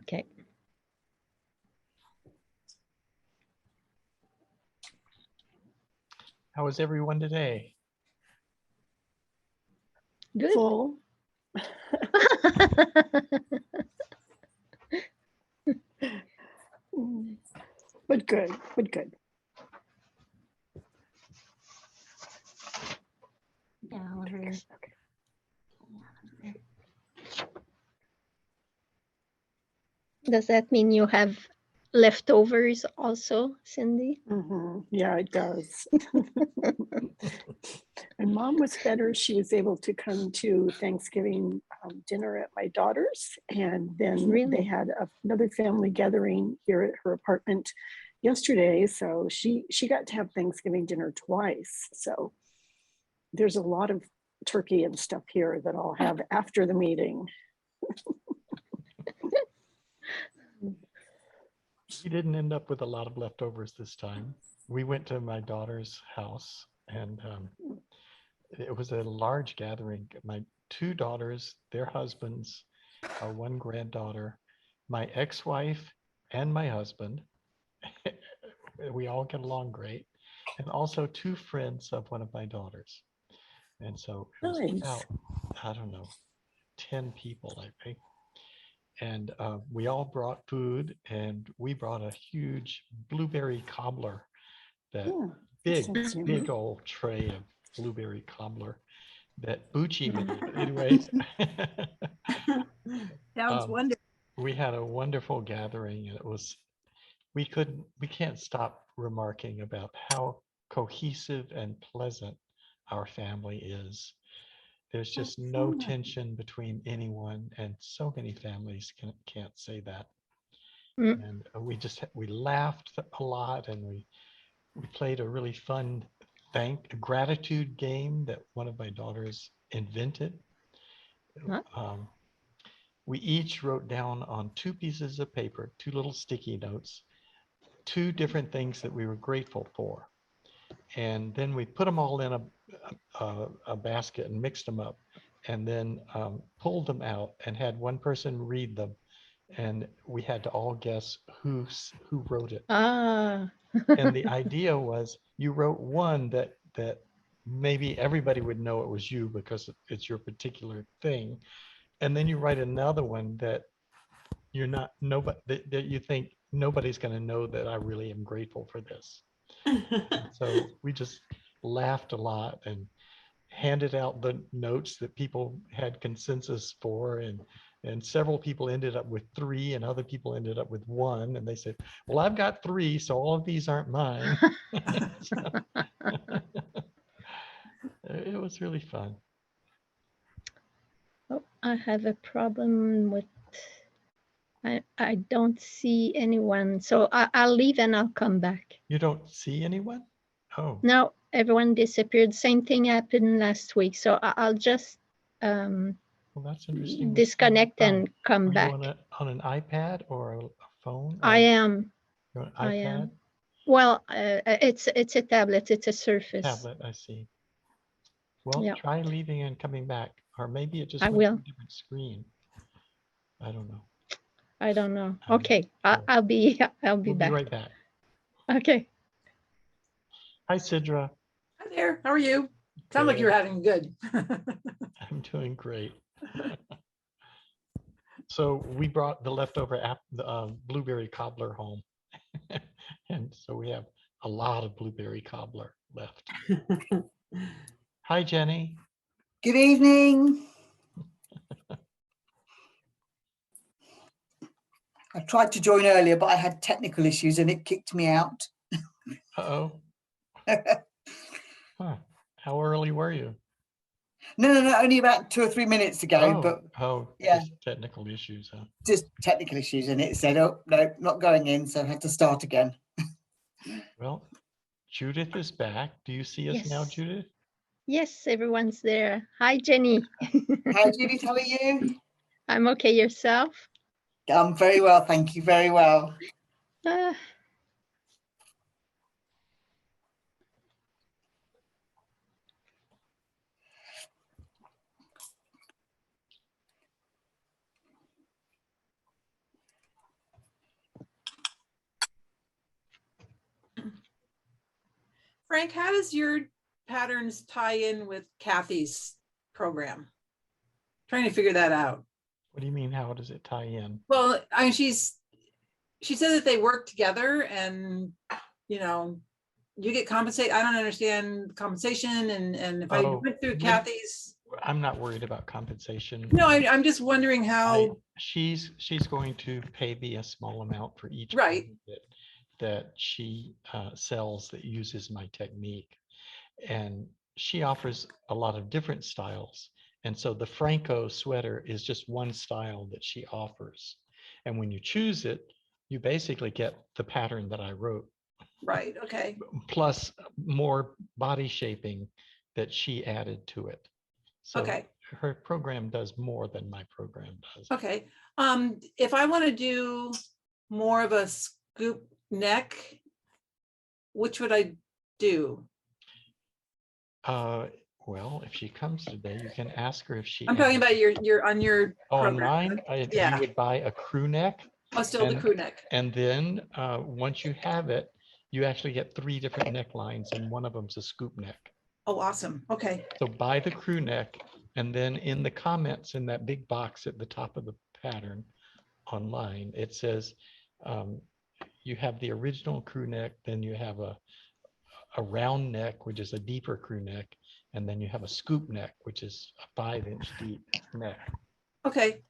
Okay. How is everyone today? Good. Full. But good, but good. Yeah, Oliver. Does that mean you have leftovers also, Cindy? Yeah, it does. And Mom was better. She was able to come to Thanksgiving dinner at my daughter's, and then Really? they had another family gathering here at her apartment yesterday. So she got to have Thanksgiving dinner twice. So there's a lot of turkey and stuff here that I'll have after the meeting. We didn't end up with a lot of leftovers this time. We went to my daughter's house, and it was a large gathering. My two daughters, their husbands, our one granddaughter, my ex-wife, and my husband. We all get along great. And also two friends of one of my daughters. And so it was Nice. about, I don't know, 10 people, I think. And we all brought food, and we brought a huge blueberry cobbler, that Yeah, that sounds big yummy. old tray of blueberry cobbler that Bucci made. Anyways, Sounds wonderful. we had a wonderful gathering, and it was, we can't stop remarking about how cohesive and pleasant our family is. There's just no tension between anyone, and so many families can't say that. And we laughed a lot, and we played a really fun gratitude game that one of my daughters invented. We each wrote down on 2 pieces of paper, 2 little sticky notes, 2 different things that we were grateful for. And then we put them all in a basket and mixed them up, and then pulled them out and had one person read them. And we had to all guess who wrote it. Ah. And the idea was, you wrote one that maybe everybody would know it was you because it's your particular thing. And then you write another one that that you think nobody's going to know that I really am grateful for this. So we just laughed a lot and handed out the notes that people had consensus for, and several people ended up with 3 and other people ended up with 1, and they said, well, I've got 3, so all of these aren't mine. It was really fun. Oh, I have a problem with, I don't see anyone, so I'll leave and I'll come back. You don't see anyone? Oh. No, everyone disappeared. Same thing happened last week, so I'll just Well, that's interesting. disconnect and come back. Are you on an iPad or a phone? I am. You're on an I iPad? am. Well, it's a tablet. It's a Surface. Tablet, I see. Well, Yeah. try leaving and coming back, or maybe it just I went will. to a different screen. I don't know. I don't know. Okay, I'll be We'll back. be right back. Okay. Hi, Sidra. Hi there. How are you? Sound like you're having good. I'm doing great. So we brought the leftover blueberry cobbler home. And so we have a lot of blueberry cobbler left. Hi, Jenny. Good evening. I tried to join earlier, but I had technical issues and it kicked me out. Uh-oh. Huh. How early were you? No, only about 2 or 3 minutes ago. Yeah, just technical issues, huh? Just technical issues, and it said, oh, no, not going in, so I had to start again. Well, Judith is back. Do you see us now, Judith? Yes, everyone's there. Hi, Jenny. Hi, Judith, how are you? I'm okay. Yourself? I'm very well, thank you, very well. Frank, how does your patterns tie in with Kathy's program? Trying to figure that out. What do you mean? How does it tie in? Well, I mean, she said that they work together and, you know, you get compensated. I don't understand compensation. And if I Oh, went through we- Kathy's, I'm not worried about compensation. no, I'm just wondering how, She's going to pay me a small amount for each Right. pattern that she sells that uses my technique. And she offers a lot of different styles. And so the Phrancko sweater is just one style that she offers. And when you choose it, you basically get the pattern that I wrote, right, okay, plus more body shaping that she added to it. So okay, her program does more than my program does. okay. If I want to do more of a scoop neck, which would I do? Well, if she comes today, you can ask her if she. I'm talking about your on your Oh, on program. mine, Yeah. you would buy a crew neck. Oh, still the and- crew neck. And then once you have it, you actually get 3 different necklines, and one of them's a scoop neck. Oh, awesome. Okay. So buy the crew neck, and then in the comments in that big box at the top of the pattern online, it says you have the original crew neck, then you have a round neck, which is a deeper crew neck, and then you have a scoop neck, which is a 5-inch deep neck. Okay.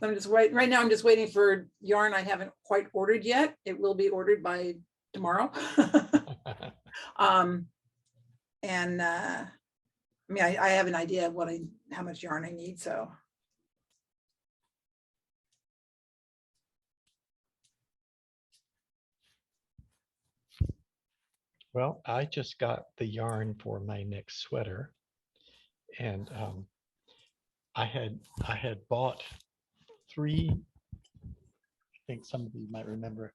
I'm just right now. I'm just waiting for yarn I haven't quite ordered yet. It will be ordered by tomorrow. And I mean, I have an idea of how much yarn I need. So. Well, I just got the yarn for my next sweater, and I had bought 3. I think some of you might remember.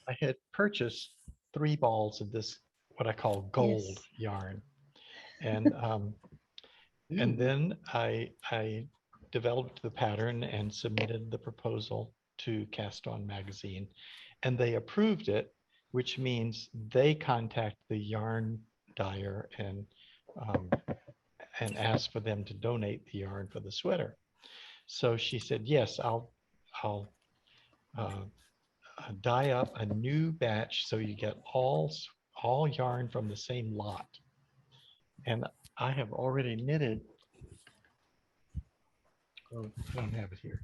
I had purchased 3 balls of this, what I call gold Yes. yarn, and and then I developed the pattern and submitted the proposal to Cast On magazine, and they approved it, which means they contact the yarn dyer and ask for them to donate the yarn for the sweater. So she said, yes, I'll dye up a new batch so you get all yarn from the same lot. And I have already knitted. Oh, I don't have it here.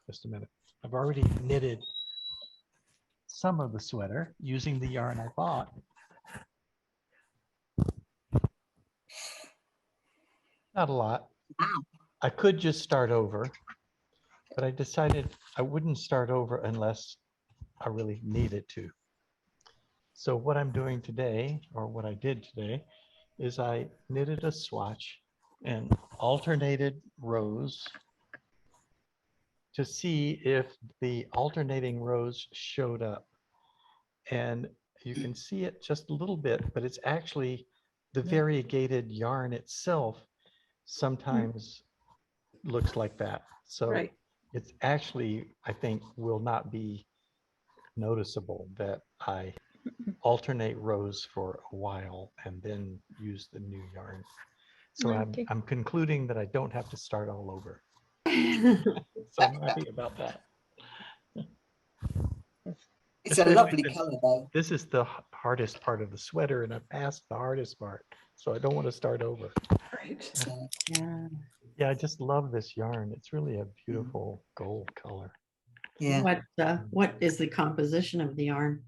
Just a minute. I've already knitted some of the sweater using the yarn I bought. Not a lot. Wow. I could just start over, but I decided I wouldn't start over unless I really needed to. So what I'm doing today, or what I did today, is I knitted a swatch and alternated rows to see if the alternating rows showed up. And you can see it just a little bit, but it's actually the variegated yarn itself sometimes looks like that. So Right. it's actually, I think, will not be noticeable that I alternate rows for a while and then use the new yarn. So Okay. I'm concluding that I don't have to start all over. So I'm happy about that. It's a lovely color though. This is the hardest part of the sweater, and I passed the hardest part, so I don't want to start over. Right. So, Yeah, I just love this yarn. It's really a beautiful gold color. yeah. What is the composition of the yarn?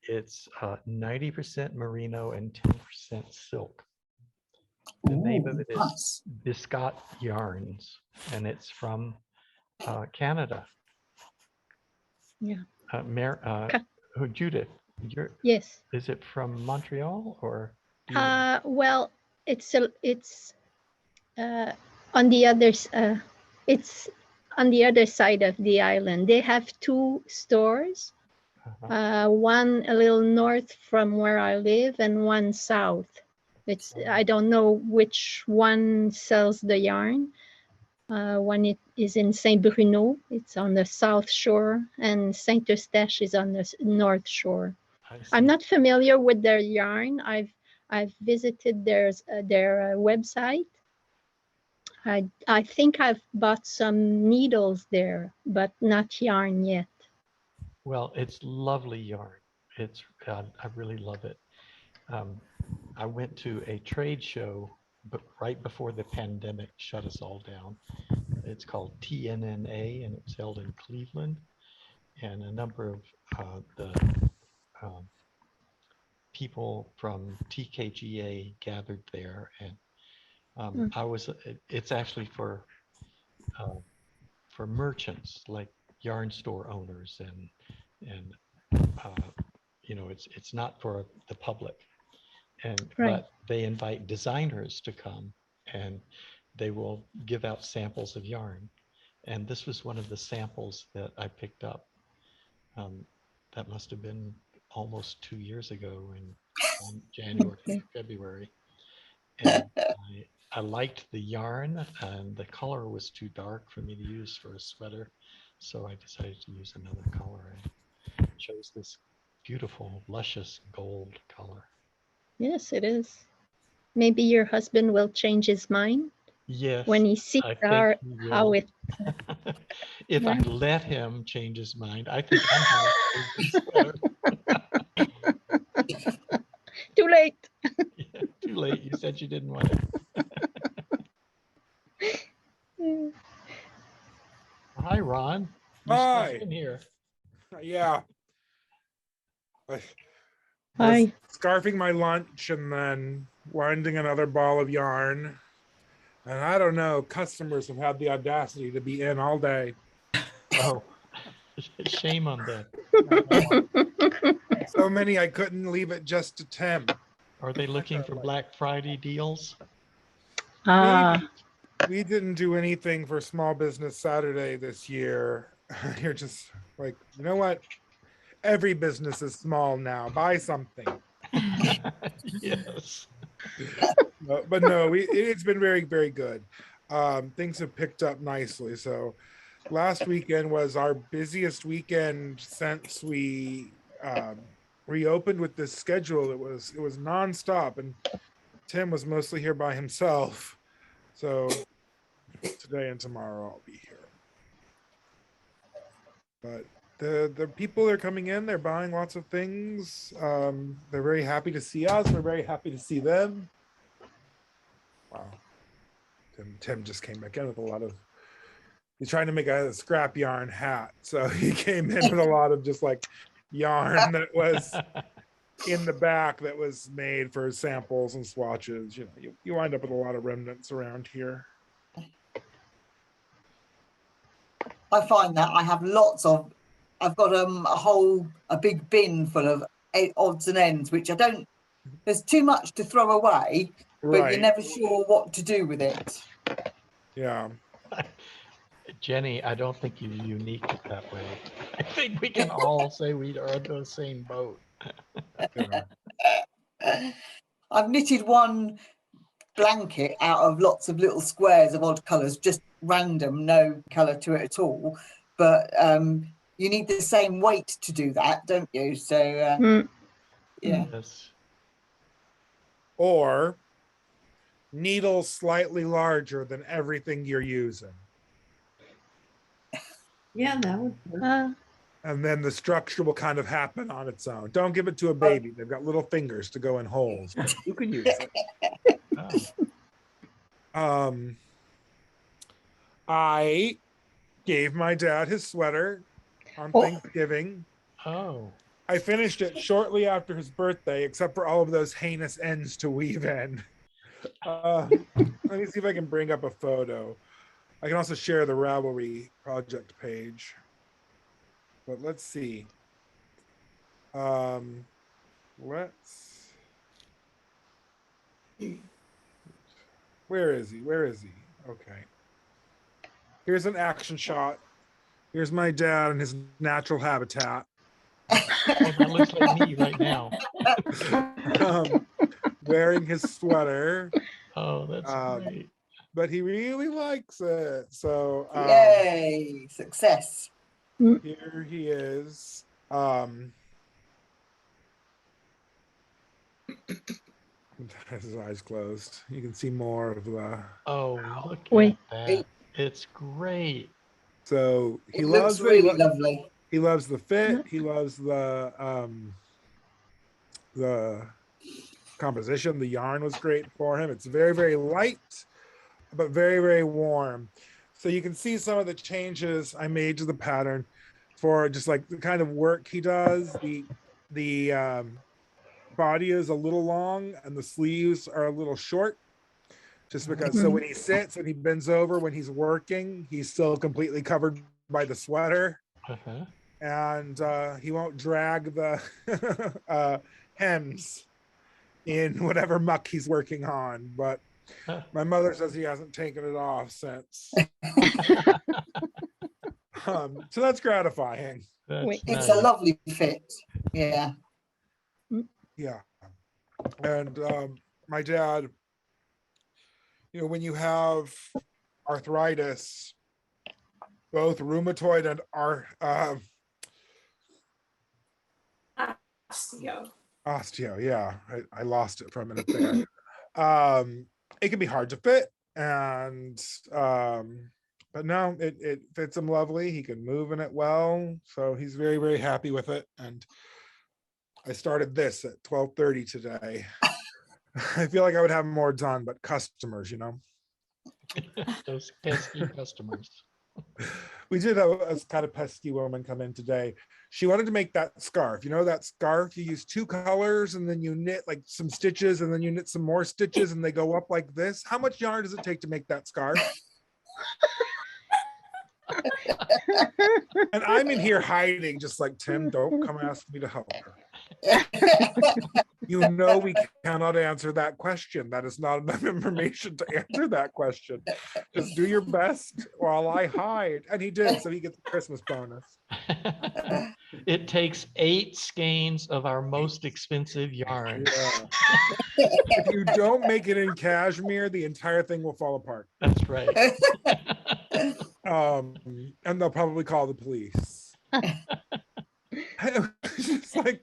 It's 90% merino and 10% silk. The name of it is Nice. Biscot Yarns, and it's from Canada. Yeah. Judith, Yes. is it from Montreal or? Well, it's on the it's on the other side of the island. They have 2 stores. One a little north from where I live and one south. I don't know which one sells the yarn, One is in Saint Bruno. It's on the south shore, and Saint Eustache is on the north shore. I see. I'm not familiar with their yarn. I've visited their website. I think I've bought some needles there, but not yarn yet. Well, it's lovely yarn. It's I really love it. I went to a trade show, but right before the pandemic shut us all down. It's called TNNA, and it was held in Cleveland. And a number of the um, people from TKGA gathered there, and I was. It's actually uh, for merchants like yarn store owners, and it's not for the public. And Right. but they invite designers to come, and they will give out samples of yarn. And this was one of the samples that I picked up. That must have been almost 2 years ago in January, Okay. February. And I liked the yarn, and the color was too dark for me to use for a sweater. So I decided to use another color and chose this beautiful, luscious gold color. Yes, it is. Maybe your husband will change his mind Yes, when he sees I think he how will. it. If I Right. let him change his mind, I think I'm going to change the sweater. Too late. Yeah, too late. You said you didn't want it. Hi, Ron. You Hi. snuck in here. Yeah. I was Hi. scarfing my lunch and then winding another ball of yarn. And I don't know, customers have had the audacity to be in all day. Oh, shame on them. So many I couldn't leave it just to Tim. Are they looking for Black Friday deals? Ah, We didn't do anything for Small Business Saturday this year. You're just like, you know what? Every business is small now. Buy something. Yes. But no, it's been very, very good. Things have picked up nicely. So last weekend was our busiest weekend since we reopened with this schedule. It was nonstop, and Tim was mostly here by himself. So today and tomorrow I'll be here. But the people are coming in, they're buying lots of things. They're very happy to see us. We're very happy to see them. Wow. Tim just came back in with a lot of, he's trying to make a scrap yarn hat. So he came in with a lot of just like yarn that was in the back that was made for samples and swatches. You know, you wind up with a lot of remnants around here. I find that I have I've got a big bin full of odds and ends, which there's too much to throw away, but Right. you're never sure what to do with it. Yeah. Jenny, I don't think you're unique that way. I think we can all say we are in the same boat. Yeah. I've knitted one blanket out of lots of little squares of odd colours, just random, no colour to it at all. But you need the same weight to do that, don't you? So yeah. Yes. Or needles slightly larger than everything you're using. Yeah, that would work. And then the structure will kind of happen on its own. Don't give it to a baby. They've got little fingers to go in holes. But you can use it. Oh. I gave my dad his sweater on Thanksgiving. Oh. I finished it shortly after his birthday, except for all of those heinous ends to weave in. Let me see if I can bring up a photo. I can also share the Ravelry project page. But let's see. Where is he? Where is he? Okay. Here's an action shot. Here's my dad in his natural habitat. Oh, that looks like me right now. Wearing his sweater. Oh, that's great. but he really likes it. So Yay, success. here he is. His eyes closed. You can see more of the. Oh, look Wait. at that. It's great. So he It loves looks it. really lovely. He loves the fit. He loves the composition. The yarn was great for him. It's very, very light, but very, very warm. So you can see some of the changes I made to the pattern for just like the kind of work he does. The body is a little long and the sleeves are a little short, just because. So when he sits and he bends over when he's working, he's still completely covered by the sweater. Uh-huh. And he won't drag the hems in whatever muck he's working on. But my mother says he hasn't taken it off since. So that's gratifying. Wait. It's a lovely fit. Yeah. Yeah. And my dad, when you have arthritis, both rheumatoid and osteo, yeah, I lost it for a minute there. It can be hard to fit, and but no, it fits him lovely. He can move in it well, so he's very, very happy with it. And I started this at 12:30 today. I feel like I would have more done, but customers, Those pesky customers. We did have a kind of pesky woman come in today. She wanted to make that scarf. That scarf, you use 2 colors and then you knit like some stitches and then you knit some more stitches and they go up like this. How much yarn does it take to make that scarf? And I'm in here hiding, just like, Tim, don't come ask me to help her. We cannot answer that question. That is not enough information to answer that question. Just do your best while I hide. And he did, so he gets a Christmas bonus. It takes 8 skeins of our most expensive yarn. Yeah. If you don't make it in cashmere, the entire thing will fall apart. That's right. And they'll probably call the police. It's just like,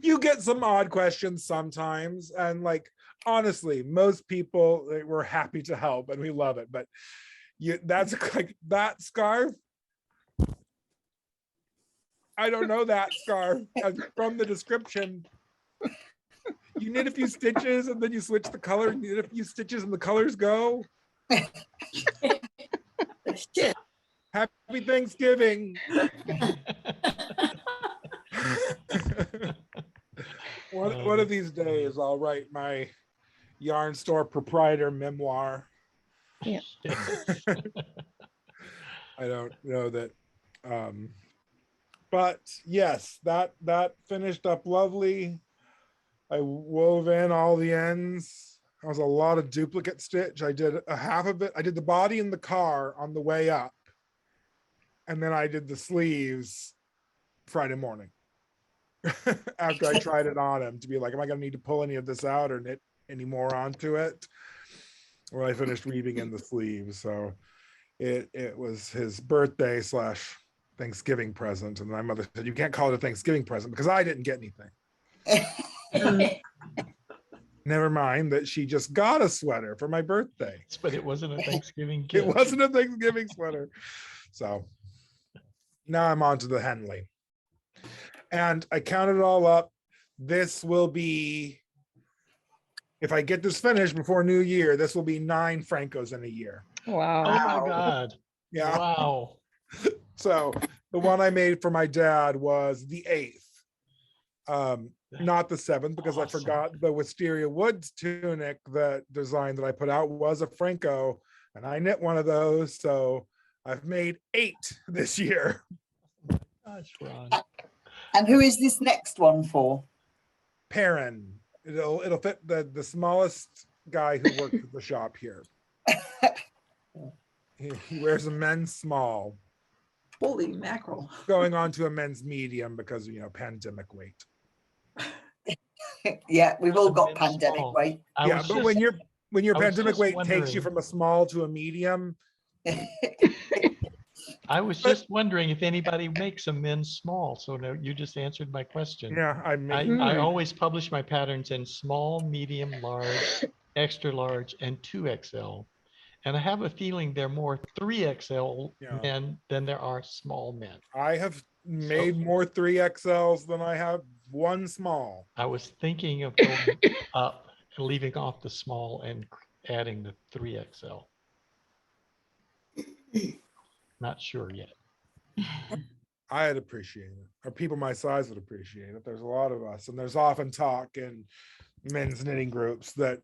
you get some odd questions sometimes, and like, honestly, most people, we're happy to help and we love it, but that's like that scarf. I don't know that scarf. From the description, you knit a few stitches and then you switch the color, you knit a few stitches and the colors go. Happy Thanksgiving. One of these days I'll write my yarn store proprietor memoir. Yeah. I don't know that, but yes, that finished up lovely. I wove in all the ends. There was a lot of duplicate stitch. I did a half of it. I did the body in the car on the way up, and then I did the sleeves Friday morning. After I tried it on him to be like, am I going to need to pull any of this out or knit any more onto it? When I finished weaving in the sleeves. So it was his birthday / Thanksgiving present. And my mother said, you can't call it a Thanksgiving present because I didn't get anything. Never mind that she just got a sweater for my birthday. But it wasn't a Thanksgiving gift. It wasn't a Thanksgiving sweater. So now I'm on to the Henley. And I counted it all up. This will be, if I get this finished before New Year, this will be 9 Phrankkos in a year. Wow. Oh my God. Yeah. Wow. So the one I made for my dad was the 8th, not the 7th, because Awesome. I forgot the Wisteria Woods tunic, the design that I put out was a Phrancko, and I knit one of those. So I've made 8 this year. Gosh, Ron. And who is this next one for? Perrin. It'll fit the smallest guy who works at the shop here. He wears a men's small. Holy mackerel. Going on to a men's medium because pandemic weight. Yeah, we've all got Men's pandemic small. weight. I Yeah, was but just- when you're when your I was pandemic just weight takes you wondering- from a small to a medium. I was just wondering if anybody makes a men's small. So no, you just answered my question. Yeah, I'm I making. always publish my patterns in small, medium, large, extra large, and 2XL. And I have a feeling there are more 3XL Yeah. men than there are small men. I have made more 3XLs than I have one small. I was thinking of going up and leaving off the small and adding the 3XL. Not sure yet. I'd appreciate it, or people my size would appreciate it. There's a lot of us, and there's often talk in men's knitting groups that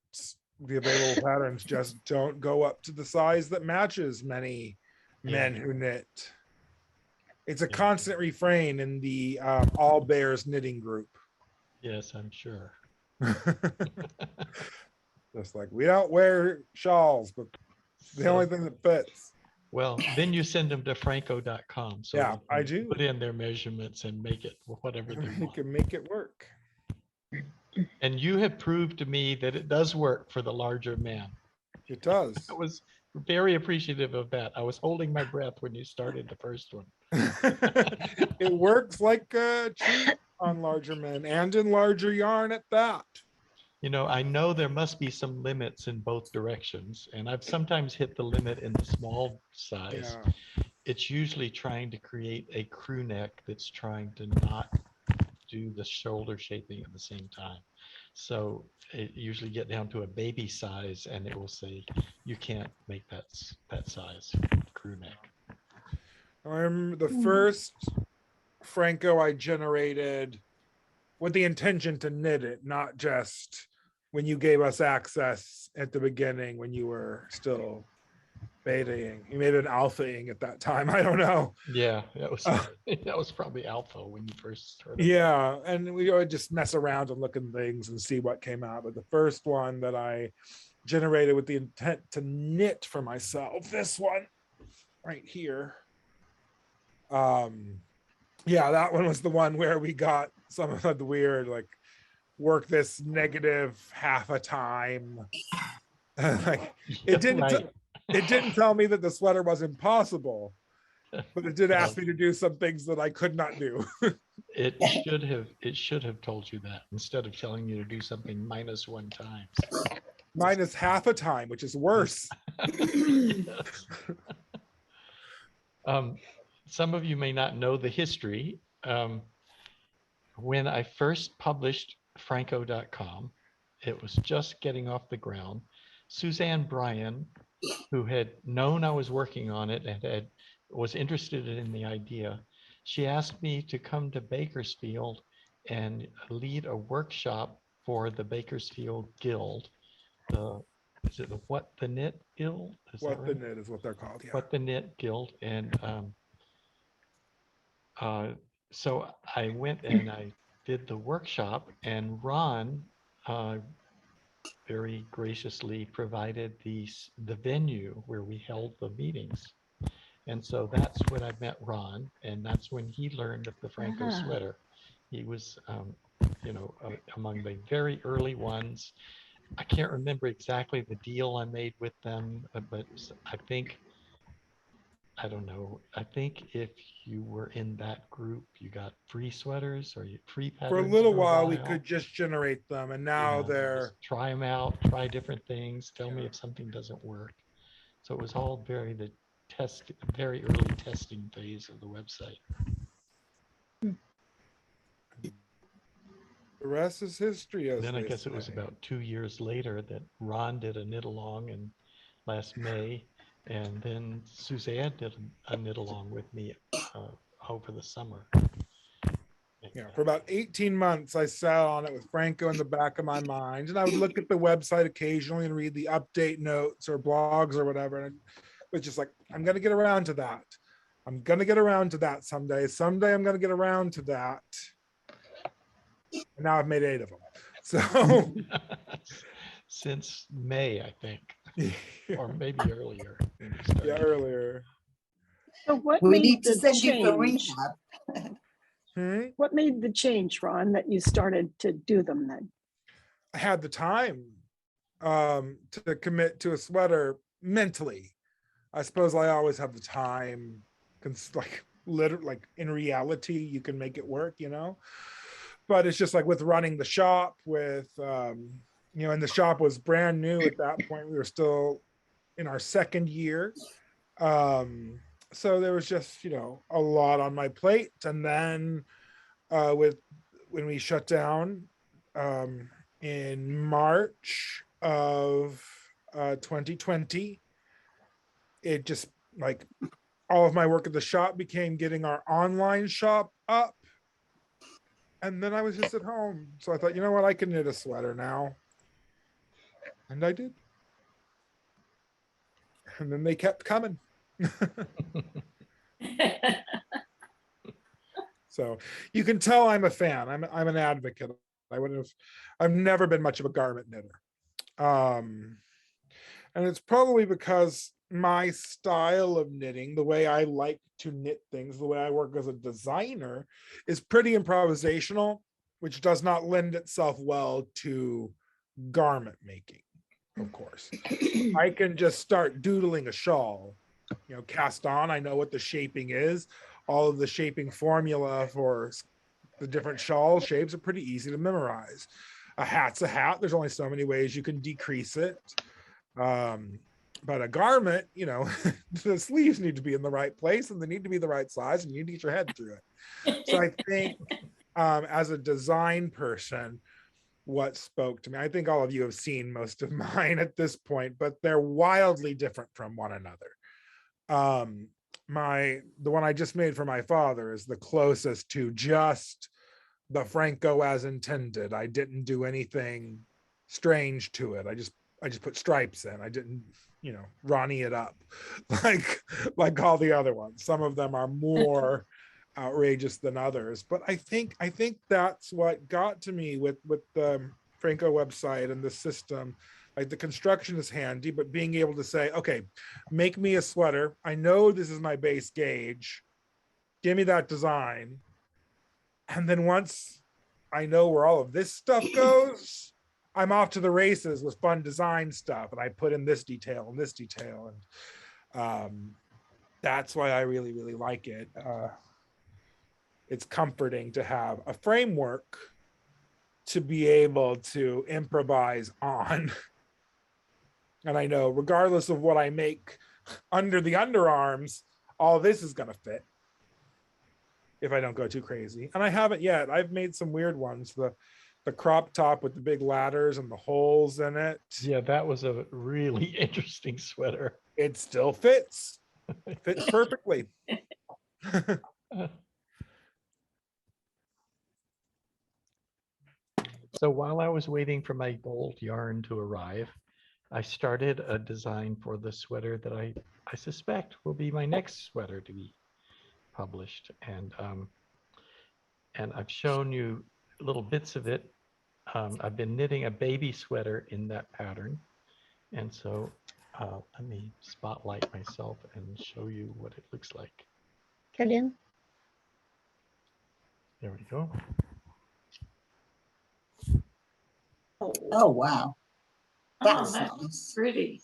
the available patterns just don't go up to the size that matches many men who knit. It's a constant refrain in the All Bears knitting group. Yes, I'm sure. Just like, we don't wear shawls, but the only thing that fits. Well, then you send them to Phrancko.com. So Yeah, they I can do. Put in their measurements and make it whatever they You want. can make it work. And you have proved to me that it does work for the larger man. It does. I was very appreciative of that. I was holding my breath when you started the first one. It works like a treat on larger men and in larger yarn at that. You know, I know there must be some limits in both directions, and I've sometimes hit the limit in the small size. Yeah. It's usually trying to create a crew neck that's trying to not do the shoulder shaping at the same time. So it usually get down to a baby size, and it will say you can't make that size crew neck. I'm the first Phrancko I generated with the intention to knit it, not just when you gave us access at the beginning when you were still betaing. You made an alphaing at that time. I don't know. Yeah, that was probably alpha when you first started. Yeah, and we would just mess around and look at things and see what came out. But the first one that I generated with the intent to knit for myself, this one right here. Yeah, that one was the one where we got some of the weird, like, work this negative half a time. Like, it didn't Right. it didn't tell me that the sweater was impossible, but it did ask me to do some things that I could not do. It should have told you that instead of telling you to do something -1 times. Minus half a time, which is worse. Yes. Some of you may not know the history. When I first published Phrancko.com, it was just getting off the ground. Suzanne Bryan, who had known I was working on it and was interested in the idea, she asked me to come to Bakersfield and lead a workshop for the Bakersfield Guild. Is it the What the Knit Guild? What the Knit is what they're called. Yeah. What the Knit Guild. And so I went and I did the workshop, and Ron very graciously provided the venue where we held the meetings. And so that's when I met Ron, and that's when he learned of the Phrancko sweater. He was, among the very early ones. I can't remember exactly the deal I made with them, but I don't know. I think if you were in that group, you got free sweaters or free patterns. For a little while, we could just generate them, and now they're try them out, try different things, tell me if something doesn't work. So it was all very early testing phase of the website. The rest is history. Then I guess it was about 2 years later that Ron did a knit along in last May. And then Suzanne did a knit along with me over the summer. Yeah, for about 18 months, I sat on it with Phrancko in the back of my mind. And I would look at the website occasionally and read the update notes or blogs or whatever. And it was just like, I'm going to get around to that. I'm going to get around to that someday. Someday I'm going to get around to that. And now I've made 8 of them. So since May, I think. Or maybe earlier. Yeah, earlier. So what We made need to the send you for change? rehab. What made the change, Ron, that you started to do them then? I had the time. to commit to a sweater mentally. I suppose I always have the time, like literally, like in reality, you can make it work, you know. But it's just like with running the shop, with you know, and the shop was brand new at that point. We were still in our second year, so there was just, you know, a lot on my plate. And then with when we shut down in March of 2020, it just like all of my work at the shop became getting our online shop up. And then I was just at home. So I thought, you know what, I can knit a sweater now. And I did. And then they kept coming. So you can tell I'm a fan. I'm an advocate. I've never been much of a garment knitter. And it's probably because my style of knitting, the way I like to knit things, the way I work as a designer, is pretty improvisational, which does not lend itself well to garment making, of course. I can just start doodling a shawl, you know, cast on. I know what the shaping is. All of the shaping formula for the different shawl shapes are pretty easy to memorize. A hat's a hat. There's only so many ways you can decrease it. But a garment, you know, the sleeves need to be in the right place and they need to be the right size and you need to get your head through it. So I think as a design person, what spoke to me, I think all of you have seen most of mine at this point, but they're wildly different from one another. The one I just made for my father is the closest to just the Phrancko as intended. I didn't do anything strange to it. I just put stripes in. I didn't, you know, Ronnie it up like all the other ones. Some of them are more outrageous than others, but I think that's what got to me with the Phrancko website and the system. Like the construction is handy, but being able to say, okay, make me a sweater. I know this is my base gauge. Give me that design. And then once I know where all of this stuff goes, I'm off to the races with fun design stuff. And I put in this detail and this detail. And that's why I really, really like it. It's comforting to have a framework to be able to improvise on. And I know regardless of what I make under the underarms, all this is going to fit if I don't go too crazy. And I haven't yet. I've made some weird ones. The crop top with the big ladders and the holes in it. Yeah, that was a really interesting sweater. It still fits. It fits perfectly. So while I was waiting for my gold yarn to arrive, I started a design for the sweater that I suspect will be my next sweater to be published. And I've shown you little bits of it. I've been knitting a baby sweater in that pattern. And so let me spotlight myself and show you what it looks like. Kalin? There we go. Oh, wow. That's that's nice. pretty.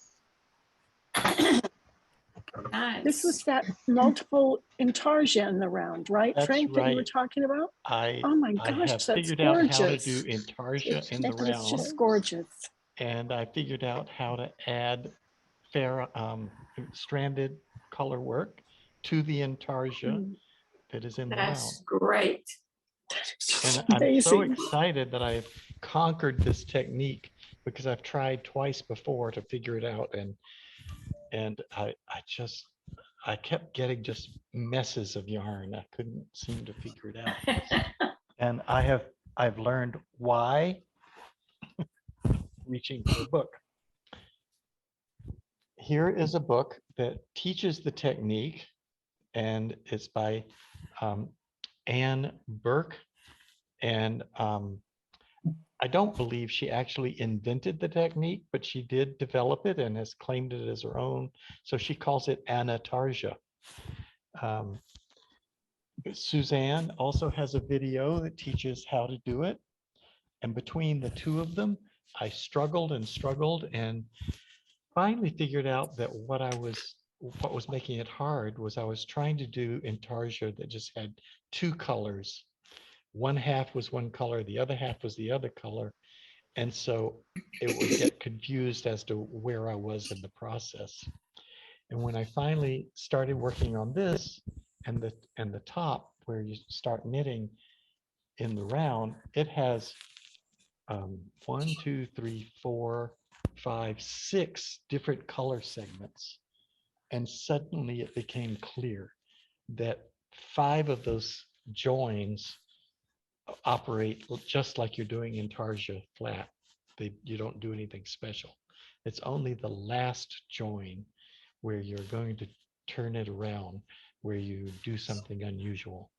Nice. This was that multiple intarsia in the round, right, That's Frank, that you were right. talking about? I Oh my I gosh, have that's figured out how to gorgeous. do intarsia in the It's It's round, just gorgeous. and I figured out how to add stranded color work to the intarsia Mm, that is in the round. That's great. And I'm so amazing. excited that I've conquered this technique because I've tried twice before to figure it out, and I kept getting just messes of yarn. I couldn't seem to figure it out. And I've learned why, reaching for a book. Here is a book that teaches the technique, and it's by Anne Burke. And I don't believe she actually invented the technique, but she did develop it and has claimed it as her own. So she calls it anatarsia. Suzanne also has a video that teaches how to do it. And between the two of them, I struggled and struggled and finally figured out that what was making it hard was I was trying to do intarsia that just had two colors. One half was one color, the other half was the other color. And so it would get confused as to where I was in the process. And when I finally started working on this and the top where you start knitting in the round, it has 1, 2, 3, 4, 5, 6 different color segments. And suddenly it became clear that 5 of those joins operate just like you're doing intarsia flat. You don't do anything special. It's only the last join where you're going to turn it around, where you do something unusual.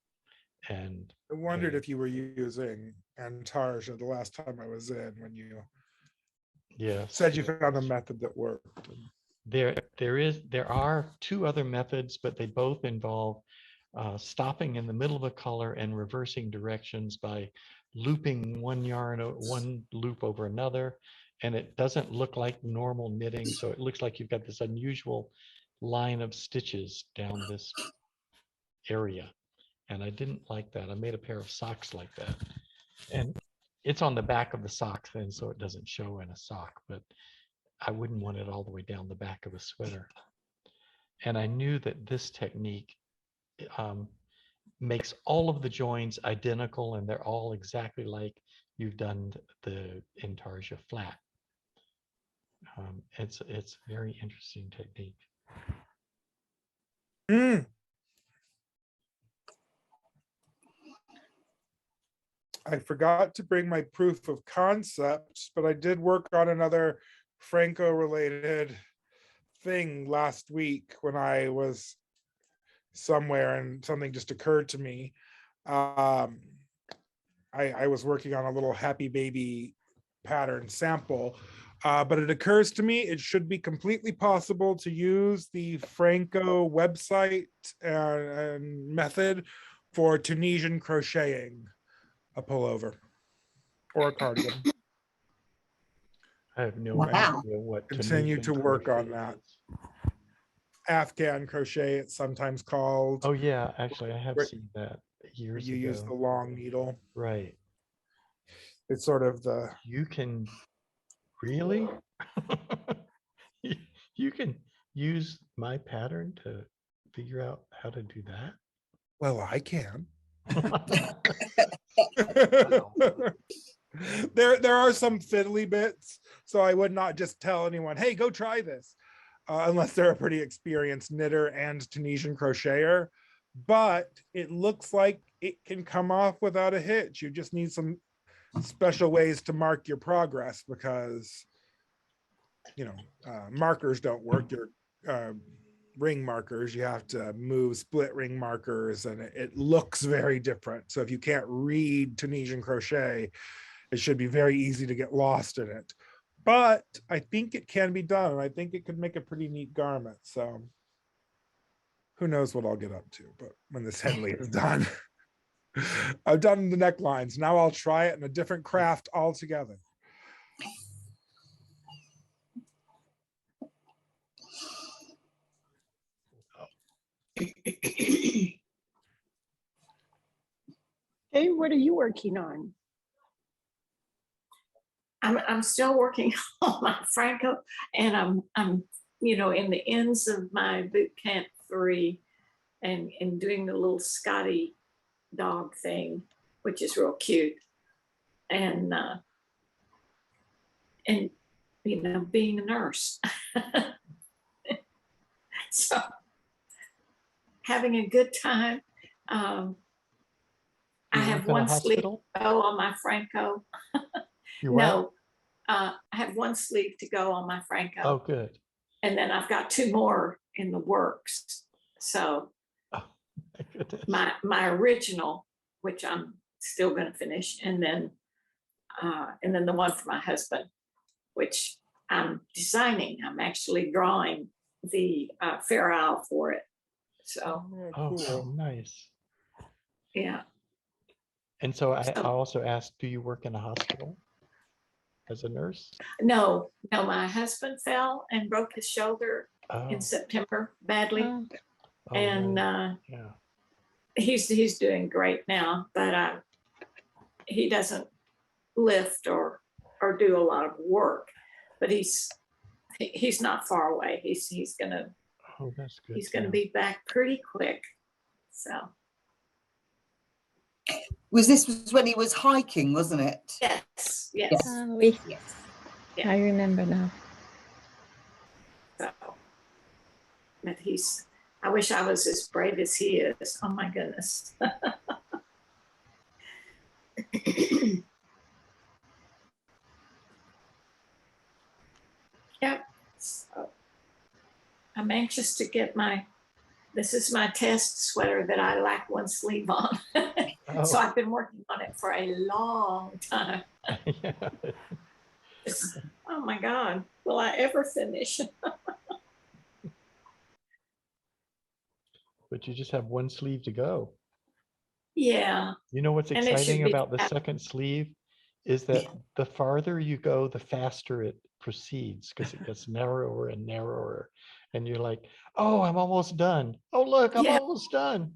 And I wondered if you were using Antarja the last time I was in, when you yes, said you found a method that worked. there are 2 other methods, but they both involve stopping in the middle of a color and reversing directions by looping one loop over another. And it doesn't look like normal knitting. So it looks like you've got this unusual line of stitches down this area. And I didn't like that. I made a pair of socks like that. And it's on the back of the sock then, so it doesn't show in a sock, but I wouldn't want it all the way down the back of a sweater. And I knew that this technique makes all of the joins identical and they're all exactly like you've done the intarsia flat. It's a very interesting technique. I forgot to bring my proof of concept, but I did work on another Phrancko related thing last week when I was somewhere and something just occurred to me. I was working on a little happy baby pattern sample, but it occurs to me it should be completely possible to use the Phrancko website and method for Tunisian crocheting a pullover or a cardigan. I have no Wow. idea what Continue Tunisian to work on crochet that. is. Afghan crochet, it's sometimes called. Oh yeah, actually I have Where seen that years you use the ago. long needle. Right. It's sort of the, You can really? You can use my pattern to figure out how to do that? well, I can. Wow. There are some fiddly bits, so I would not just tell anyone, hey, go try this, unless they're a pretty experienced knitter and Tunisian crocheter. But it looks like it can come off without a hitch. You just need some special ways to mark your progress, because markers don't work. Your ring markers, you have to move split ring markers, and it looks very different. So if you can't read Tunisian crochet, it should be very easy to get lost in it. But I think it can be done, and I think it could make a pretty neat garment. So who knows what I'll get up to, but when this Henley is done. I've done the necklines. Now I'll try it in a different craft altogether. Hey, what are you working on? I'm still working on my Phrancko, and I'm in the ends of my boot camp 3 and doing the little Scotty dog thing, which is real cute. And being a nurse. So having a good time. I have one sleeve to go on my Phrancko. No, I have one sleeve to go on my Phrancko. Oh, good. And then I've got 2 more in the works. So my original, which I'm still going to finish, and then the one for my husband, which I'm designing. I'm actually drawing the Fair Isle for it. So cool. Nice. Yeah. And so I also asked, do you work in a hospital? as a nurse? No, no, my husband fell and broke his shoulder Oh, in September badly. Oh, oh, And yeah. he's doing great now, but he doesn't lift or do a lot of work, but he's not far away. He's gonna Oh, that's good. he's gonna too. be back pretty quick. So was when he was hiking, wasn't it? yes, yes, Yes. yes. I remember now. So, but I wish I was as brave as he is. Oh my goodness. Yep. So I'm anxious to get this is my test sweater that I lack one sleeve on. So Oh, I've been working on it for a long time. yeah. Oh my God, will I ever finish? But you just have one sleeve to go. Yeah, You know what's and it should exciting be about the second sleeve is that the farther you go, the faster it proceeds because it gets narrower and narrower. And you're like, oh, I'm almost done. Oh, look, I'm Yeah. almost done.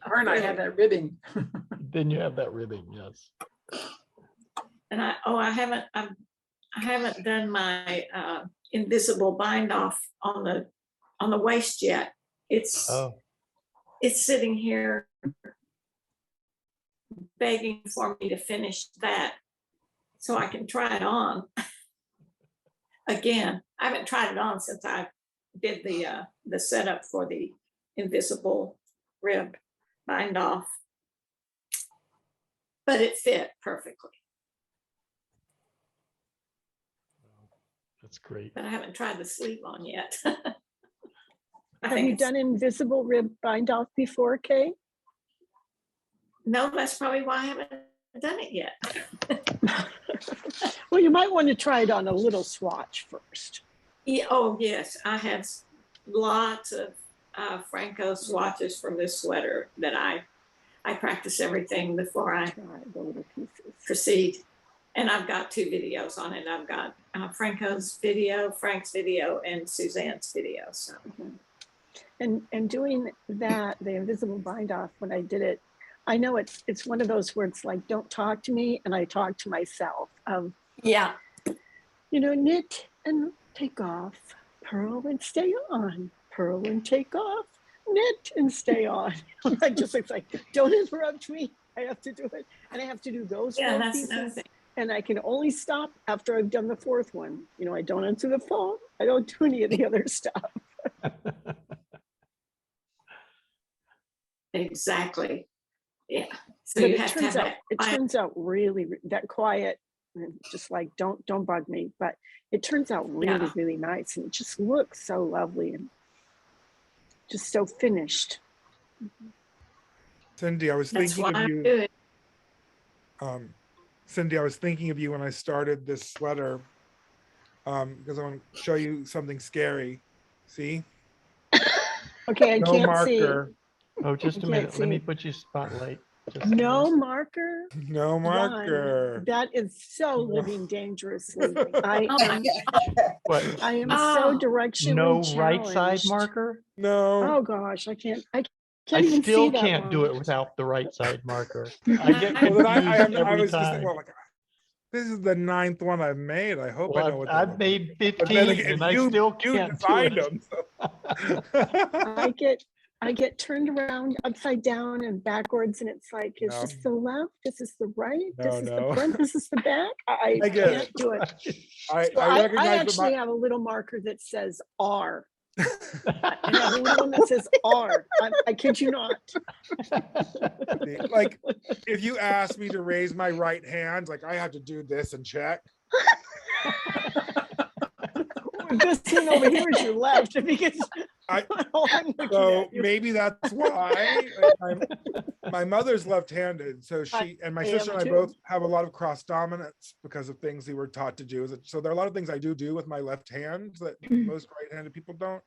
Her and I had that ribbing. Then you have that ribbing, yes. And I haven't done my invisible bind off on the waist yet. Oh, It's sitting here begging for me to finish that so I can try it on again. I haven't tried it on since I did the setup for the invisible rib bind off, but it fit perfectly. that's great. But I haven't tried the sleeve on yet. Have you done invisible rib bind off before, Kay? No, that's probably why I haven't done it yet. Well, you might want to try it on a little swatch first. Yeah, oh yes, I have lots of Phrancko swatches from this sweater that I practice everything before I Try the little pieces. proceed. And I've got 2 videos on it. I've got Phrancko's video, Frank's video, and Suzanne's video. So. And doing that, the invisible bind off, when I did it, I know it's one of those where it's like, don't talk to me, and I talk to myself. Yeah. Knit and take off, purl and stay on, purl and take off, knit and stay on. I just, it's like, don't interrupt me. I have to do it. And I have to do those 4 that's pieces. another thing. And I can only stop after I've done the 4th one. I don't answer the phone. I don't do any of the other stuff. Exactly. Yeah. So But you it have to have that. turns out really that quiet, and just like don't bug me, but it turns out really, really nice, and it just looks so lovely and just so finished. Cindy, I was That's thinking why of I you. do it. Cindy, I was thinking of you when I started this sweater, because I want to show you something scary. See? Okay, I No can't marker. Oh, just a can't minute. Let me see. put you spotlight. Just see. a No minute. marker. No Ron, marker. that is so living dangerously. I Oh my God. What? am Oh. so directionally No challenged. right side marker? No. Oh gosh, I can't I even still see that can't do long. it without the right side marker. I get Well, Well, then confused I every was just time. thinking, well, like, this is the 9th one I've made. I hope I know Well, what I've that made looks like. But then 15 again, and I still you can't do designed it. them. So. I get turned around upside down and backwards, and it's like, is No. this the left? Is this the right? No, This is no. the front? This is the back? I I get can't it. do it. I I recognize that actually have a little marker that says R. I have a little one that says R. I kid you not. like, if you ask me to raise my right hand, like I have to do this and check. This one over here is your left, because I'm looking So at you. maybe that's why. My mother's left-handed, so she and my I sister am and I too. both have a lot of cross dominance because of things we were taught to do. So there are a lot of things I do with my left hand that most right-handed people don't.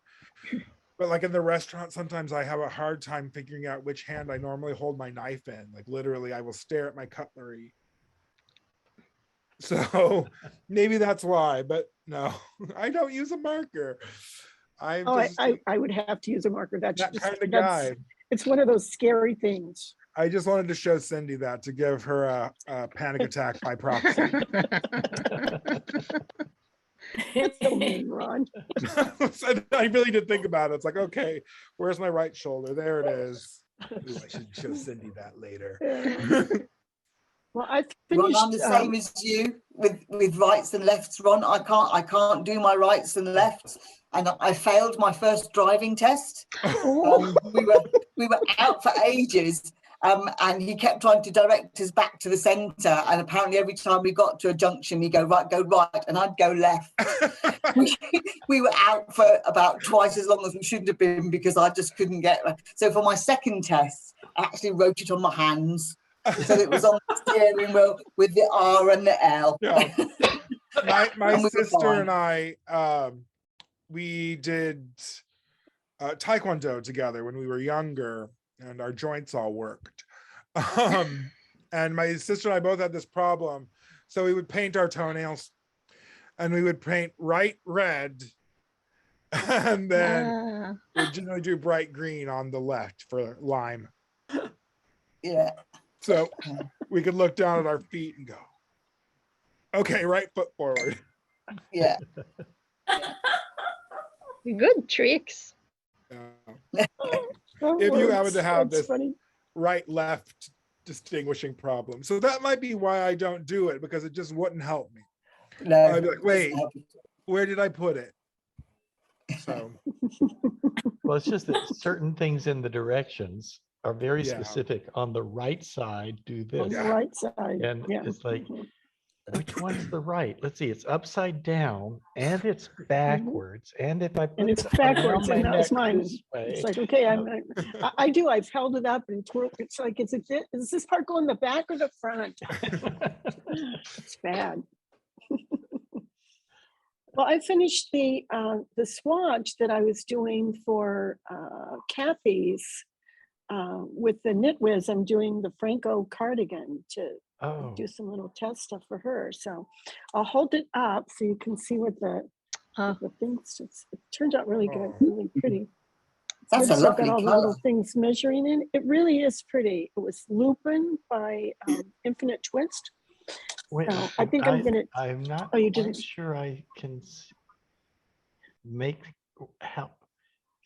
But like in the restaurant, sometimes I have a hard time figuring out which hand I normally hold my knife in. Like literally, I will stare at my cutlery. So maybe that's why, but no, I don't use a marker. I'm Oh, just I would have to use a marker. That's that just, kind of that's, guy. it's one of those scary things. I just wanted to show Cindy that to give her a panic attack by proxy. That's so mean, Ron. I really did think about it. It's like, okay, where's my right shoulder? There it is. Ooh, I should show Cindy that later. Well, I Ron, I'm finished. the same as you with rights and lefts, Ron. I can't do my rights and lefts, and I failed my first driving test. We were out for ages, and he kept trying to direct us back to the centre. And apparently, every time we got to a junction, he'd go right, and I'd go left. We were out for about twice as long as we shouldn't have been because I just couldn't get. So for my second test, I actually wrote it on my hands. So it was on the steering wheel with the R and the L. Yeah. My And we were sister fine. and I, we did Taekwondo together when we were younger, and our joints all worked. And my sister and I both had this problem. So we would paint our toenails, and we would paint right red, and then we'd generally do bright green on the left for lime. Yeah. So we could look down at our feet and go, okay, right foot forward. Yeah. Good tricks. If you happen to have That's this funny. right left distinguishing problem. So that might be why I don't do it, because it just wouldn't help me. No. I'd be like, wait, where did I put it? So Well, it's just that certain things in the directions are very Yeah. specific. On the right side, do On this. the right side. And Yeah. it's like, Mhm. which one's the right? Let's see, it's upside down and it's backwards. And if I put And it's it around backwards, my and that was neck mine. this way, It's like, okay, I do. I've held it up and twirled. It's like, is this part going the back or the front? It's bad. Well, I finished the swatch that I was doing for Kathy's with the Knit Whiz. I'm doing the Phrancko cardigan to oh, do some little test stuff for her. So I'll hold it up so you can see what the things. It turned out really good, really pretty. That's a It's got lovely all the little colour. things measuring in. It really is pretty. It was Lupin by Infinite Twist. wait, So I think I'm gonna. I'm not Oh, you quite didn't. sure I can make how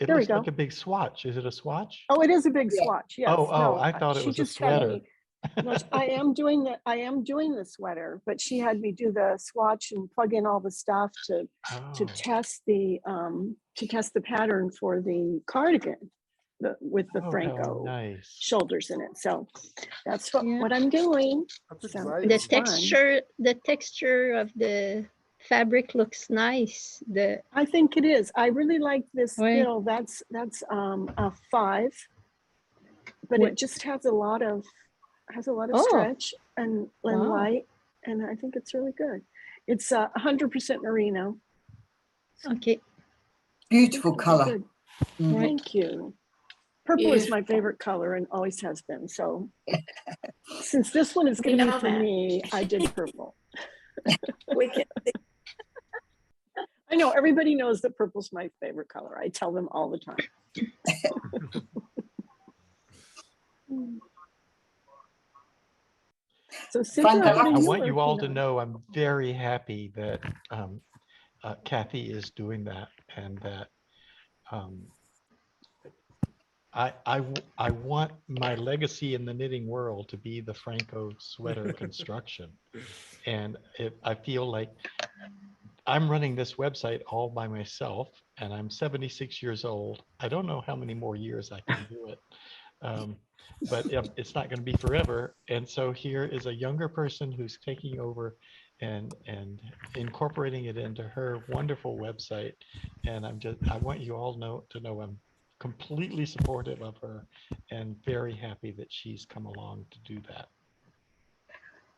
it There we looks like go. a big swatch. Is it a swatch? Oh, it is a big Yeah. swatch. Yes. Oh, No, I thought it she was a just had sweater. me. No, I am doing that. I am doing the sweater, but she had me do the swatch and plug in all the stuff to Oh, test the pattern for the cardigan with the oh, how Phrancko nice. shoulders in it. So that's Yeah. what I'm doing. That's So exciting. The it's fun. texture of the fabric looks nice. I think it is. I really like this Right. bill. That's a 5, but What- it just has a lot of Oh. stretch and Wow. light, and I think it's really good. It's 100% merino. Okay. Beautiful It'll be colour. good. Mm. Thank you. Purple is my favorite color and always has been. So since this one is We going to be know for that. me, I did purple. We can, I know everybody knows that purple's my favorite color. I tell them all the time. So Phrancko, Cynthia, what I are I you want you all to working on? know I'm very happy that Kathy is doing that, and that I want my legacy in the knitting world to be the Phrancko sweater construction. And I feel like I'm running this website all by myself, and I'm 76 years old. I don't know how many more years I can do it. But it's not going to be forever. And so here is a younger person who's taking over and incorporating it into her wonderful website. And I want you all to know I'm completely supportive of her and very happy that she's come along to do that.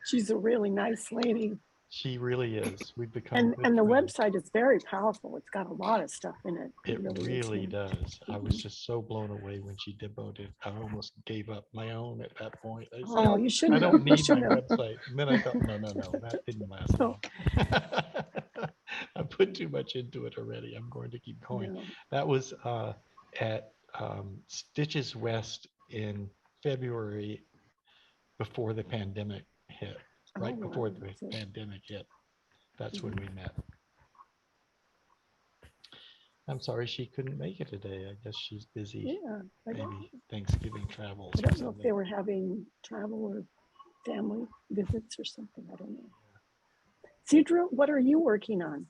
She's a really nice lady. She really is. We've become And good the friends. website is very powerful. It's got a lot of stuff in it. It really is. does. I was just so blown away when she demoted. I almost gave up my own at that point. I said, Oh, you I shouldn't don't have. You need my shouldn't have. website. And then I thought, no, that didn't last long. I put too much into it already. I'm going to keep going. No. That was at Stitches West in February before the pandemic hit, right Oh, before wow. the So- pandemic hit. That's when we met. I'm sorry she couldn't make it today. I guess she's busy. Yeah, I don't, Maybe Thanksgiving travels I or don't know if something. they were having travel or family visits or something. I don't know. Cedra, what are you working on?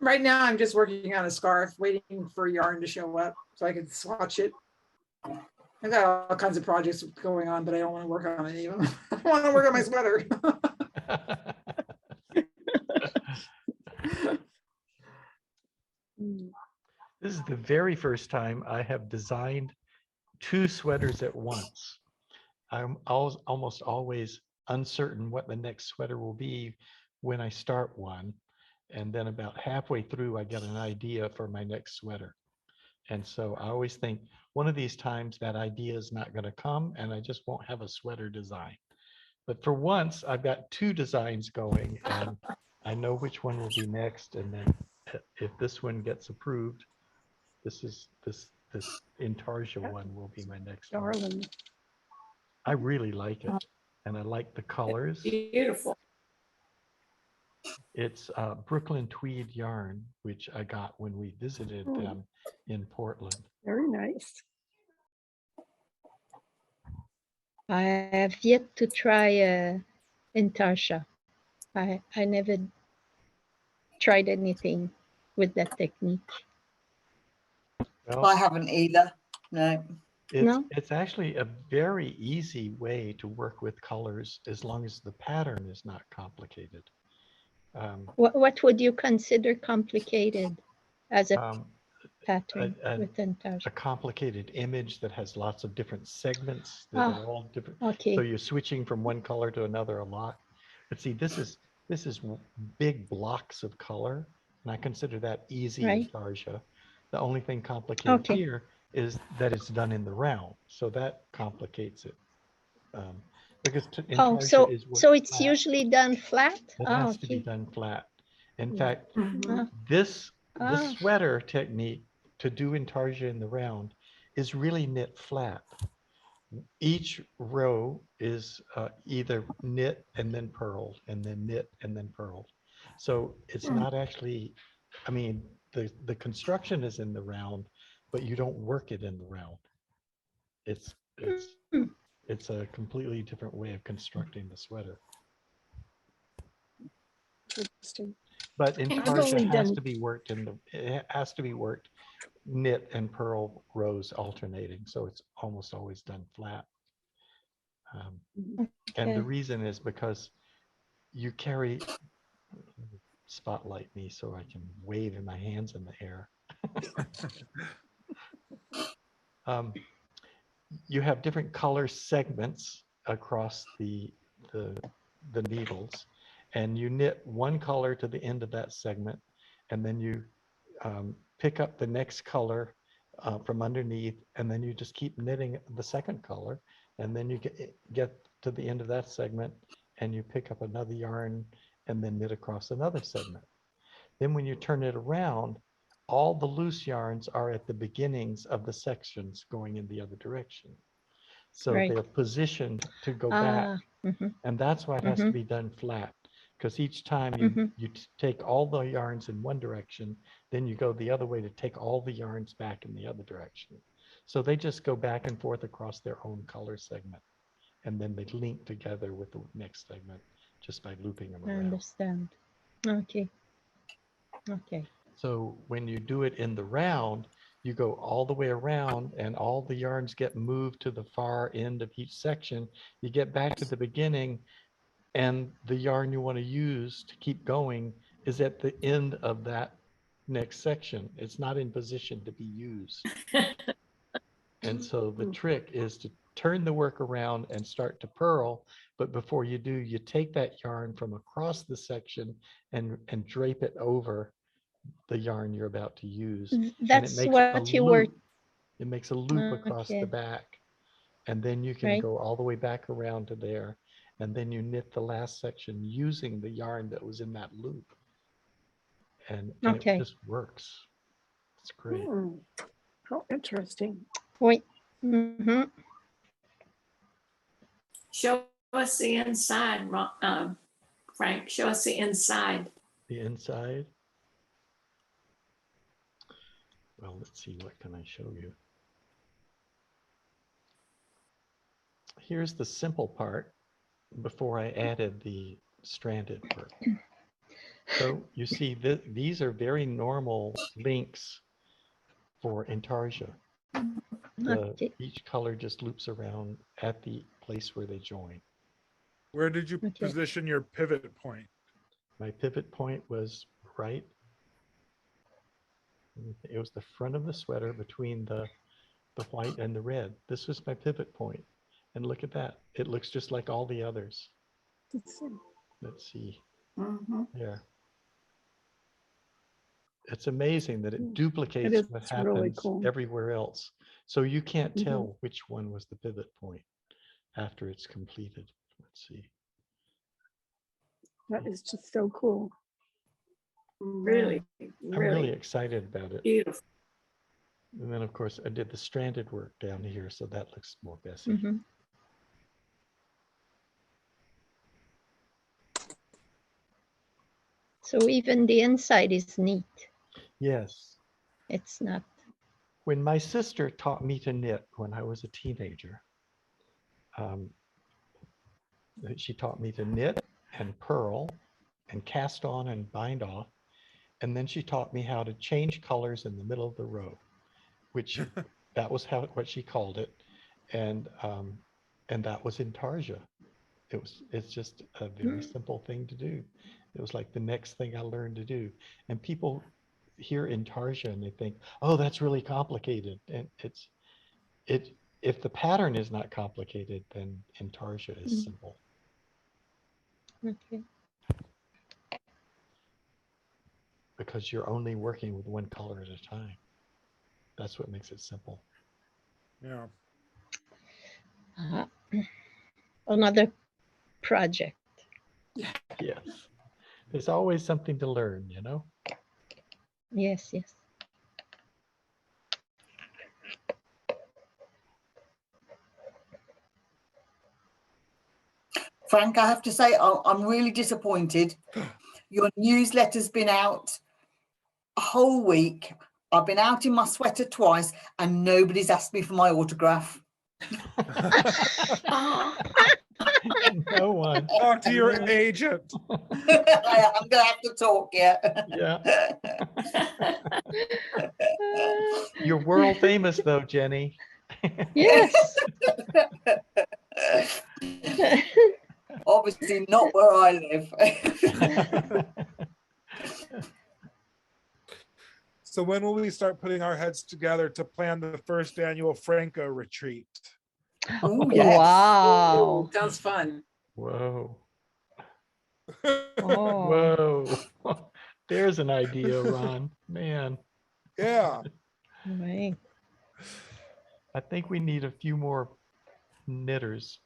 Right now, I'm just working on a scarf, waiting for yarn to show up so I can swatch it. I've got all kinds of projects going on, but I don't want to work on any of them. I want to work on my sweater. This is the very first time I have designed 2 sweaters at once. I'm almost always uncertain what the next sweater will be when I start one. And then about halfway through, I get an idea for my next sweater. And so I always think one of these times that idea is not going to come and I just won't have a sweater design. But for once, I've got 2 designs going and I know which one will be next. And then if this one gets approved, this Intarsia one will be my next one. Darling. I really like it. And I like the colors. Beautiful. It's Brooklyn tweed yarn, which I got when we visited them in Portland. Very nice. I have yet to try Intarsha. I never tried anything with that technique. Well, I haven't either. No. No? it's actually a very easy way to work with colors as long as the pattern is not complicated. What would you consider complicated as a Um, pattern a with Intarsha? complicated image that has lots of different segments that are all different. Okay. So you're switching from one color to another a lot. But see, this is big blocks of color, and I consider that easy Right. Intarsia. The only thing complicated Okay. here is that it's done in the round, so that complicates it. Because Oh, Intarsia is so it's flat. usually done flat? It Oh, has to be okay. done flat. In Yeah. fact, Mhm. this Ah. sweater technique to do Intarsia in the round is really knit flat. Each row is either knit and then purled and then knit and then purled. So it's not actually, I mean, the construction is in the round, but you don't work it in the round. It's a completely different way of constructing the sweater. Interesting. But only Intarsia has done- to be worked it has to be worked knit and purl rows alternating. So it's almost always done flat. And the Okay. reason is because you carry, spotlight me so I can wave in my hands in the air. You have different color segments across the needles, and you knit one color to the end of that segment, and then you pick up the next color from underneath, and then you just keep knitting the second color, and then you get to the end of that segment, and you pick up another yarn and then knit across another segment. Then when you turn it around, all the loose yarns are at the beginnings of the sections going in the other direction. So Right. they're positioned to go back. Mhm. And that's why it has to be done flat. Because each time you take all the yarns in one direction, then you go the other way to take all the yarns back in the other direction. So they just go back and forth across their own color segment. And then they link together with the next segment just by looping them I around. understand. Okay. Okay. So when you do it in the round, you go all the way around and all the yarns get moved to the far end of each section. You get back to the beginning and the yarn you want to use to keep going is at the end of that next section. It's not in position to be used. And so the trick is to turn the work around and start to purl. But before you do, you take that yarn from across the section and drape it over the yarn you're about to use. And it That's makes a what you were. loop. It makes a loop across the Okay. back. And then you can Right. go all the way back around to there. And then you knit the last section using the yarn that was in that loop. And Okay. it just works. It's great. How interesting. Wait. Mm-hmm. Show us the inside, Frank. Show us the inside. The inside. Well, let's see, what can I show you? Here's the simple part before I added the stranded work. So you see that these are very normal links for intarsia. Okay. Each color just loops around at the place where they join. Where did you Okay. position your pivot point? My pivot point was right. It was the front of the sweater between the white and the red. This was my pivot point. And look at that. It looks just like all the others. Let's see. Mhm. There. It's amazing that it duplicates is what really happens cool. everywhere else. So you can't Mhm. tell which one was the pivot point after it's completed. Let's see. That is just so cool. Really, I'm really really excited about it. beautiful. And then of course I did the stranded work down here, so that looks more messy. Mm-hmm. So even the inside is neat. Yes. It's not. When my sister taught me to knit when I was a teenager, she taught me to knit and purl and cast on and bind off. And then she taught me how to change colors in the middle of the row, which that was what she called it. And that was intarsia. It's just a very simple thing to do. It was like the next thing I learned to do. And people hear intarsia and they think, oh, that's really complicated. And if the pattern is not complicated, then intarsia is simple. Okay. Because you're only working with one color at a time. That's what makes it simple. Yeah. Another project. Yes. There's always something to learn, you know? Yes, yes. Frank, I have to say, I'm really disappointed. Your newsletter's been out a whole week. I've been out in my sweater twice and nobody's asked me for my autograph. No one. Talk to your agent. I'm going to have to talk, yeah. Yeah. You're world famous though, Jenny. Yes. Obviously not where I live. So when will we start putting our heads together to plan the first annual Phrancko retreat? Ooh, yes. Wow. Sounds fun. Whoa. Oh. Whoa. There's an idea, Ron. Man, Yeah. Right. I think we need a few more knitters.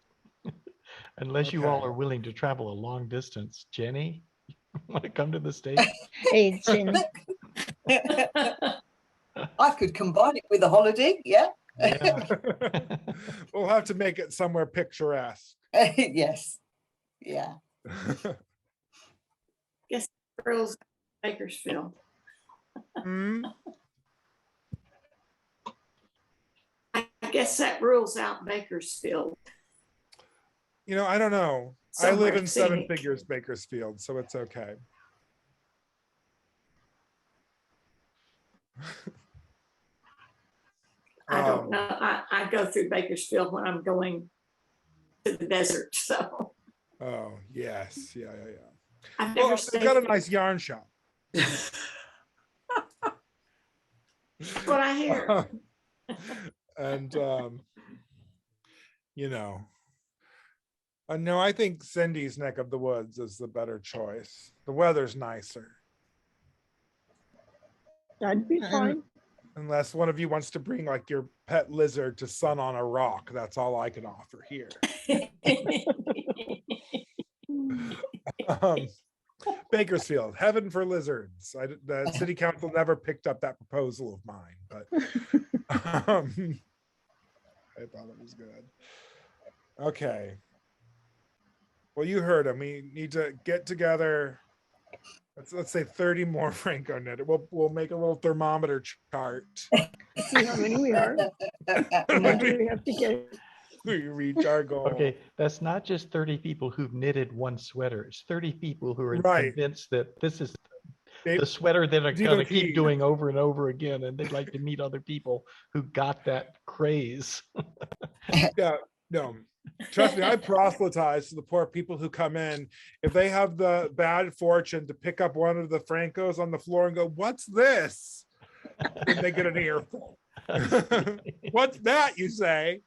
Unless you all Okay. are willing to travel a long distance. Jenny, want to come to the States? Hey, Jenny. I could combine it with a holiday, yeah. Yeah. We'll have to make it somewhere picturesque. Yes, yeah. Guess girls Bakersfield. Hmm? I guess that rules out Bakersfield. You know, I don't know. I Somewhere live in Seven scenic. Figures Bakersfield, so it's okay. I don't know. I go through Bakersfield when I'm going to the desert, so Oh, yes. Yeah. I've never Well, stayed they've got a there. nice yarn shop. That's what I hear. And you know. No, I think Cindy's neck of the woods is the better choice. The weather's nicer. That'd be fine. Unless one of you wants to bring like your pet lizard to sun on a rock. That's all I can offer here. Um, Bakersfield, heaven for lizards. The city council never picked up that proposal of mine, but I thought it was good. Okay. Well, you heard him. We need to get together. Let's say 30 more Phrancko knitters. We'll make a little thermometer chart. See how many we are. And when do we have to get? We reach our goal. Okay, that's not just 30 people who've knitted one sweater. It's 30 people who are Right. convinced that this is They- the sweater that are Zero going to key. keep doing over and over again, and they'd like to meet other people who got that craze. Yeah, no. Trust me, I proselytize to the poor people who come in. If they have the bad fortune to pick up one of the Phranckos on the floor and go, "What's this?" And they get an earful. What's that, you say?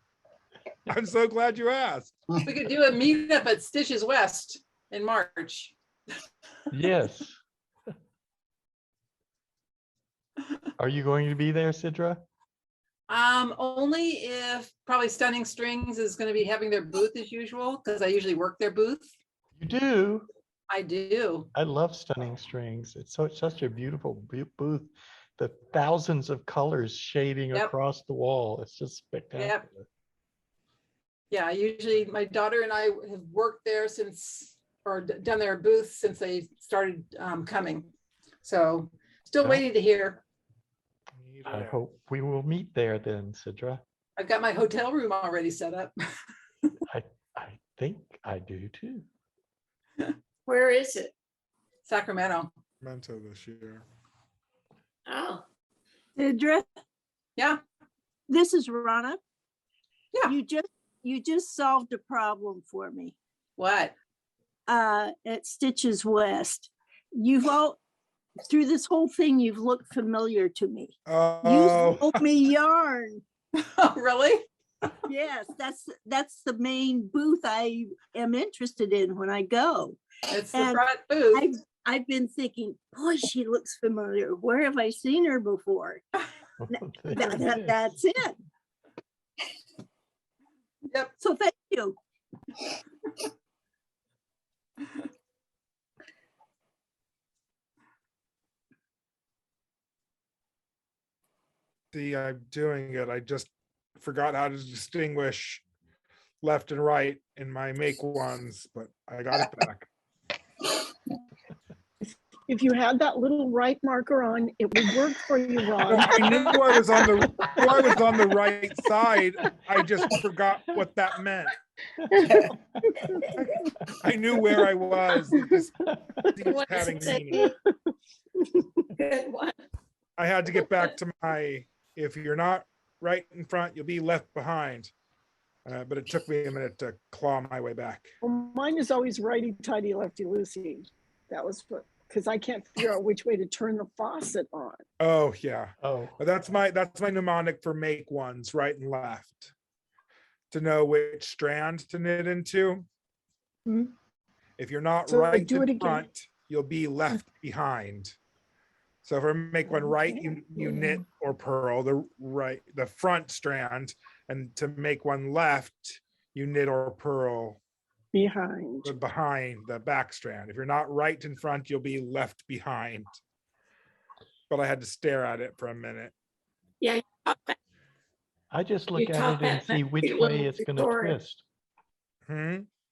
I'm so glad you asked. We could do a meetup at Stitches West in March. Yes. Are you going to be there, Sidra? Only if probably Stunning Strings is going to be having their booth as usual, because I usually work their booth. You do. I do. I love Stunning Strings. It's such a beautiful booth. The thousands of colors shading Yep. across the wall. It's just spectacular. Yeah, I usually, my daughter and I have worked there since, or done their booth since they started coming. So still Yeah. waiting to hear. I hope we will meet there then, Sidra. I've got my hotel room already set up. I think I do too. Where is it? Sacramento. Memento this year. Oh, Sidra, Yeah, this is Rana. Yeah. You just solved a problem for me. what? At Stitches West. You've all through this whole thing, you've looked familiar to me. You Oh, sold me yarn. Oh, really? Yes, that's the main booth I am interested in when I go. It's the And front booth. I've been thinking, boy, she looks familiar. Where have I seen her before? That's it. Yep. So thank you. see, I'm doing it. I just forgot how to distinguish left and right in my make ones, but I got it back. If you had that little right marker on, it would work for you, No, Ron. I knew I was on the right side. I just forgot what that meant. I knew where I was. It just ceased What does having it say? meaning. Good one. I had to get back to my, if you're not right in front, you'll be left behind. But it took me a minute to claw my way back. Well, mine is always righty tighty, lefty loosey. That was what, because I can't figure out which way to turn the faucet on. Oh yeah, Oh, but that's my mnemonic for make ones, right and left, to know which strand to knit into. Mhm. If you're not So right do it in again. front, you'll be left behind. So for make one right, you knit or purl the front strand, and to make one left, you knit or purl Behind. behind the back strand. If you're not right in front, you'll be left behind. But I had to stare at it for a minute. Yeah. I just look You at taught it and that see nice which little way it's going to tutorial. twist.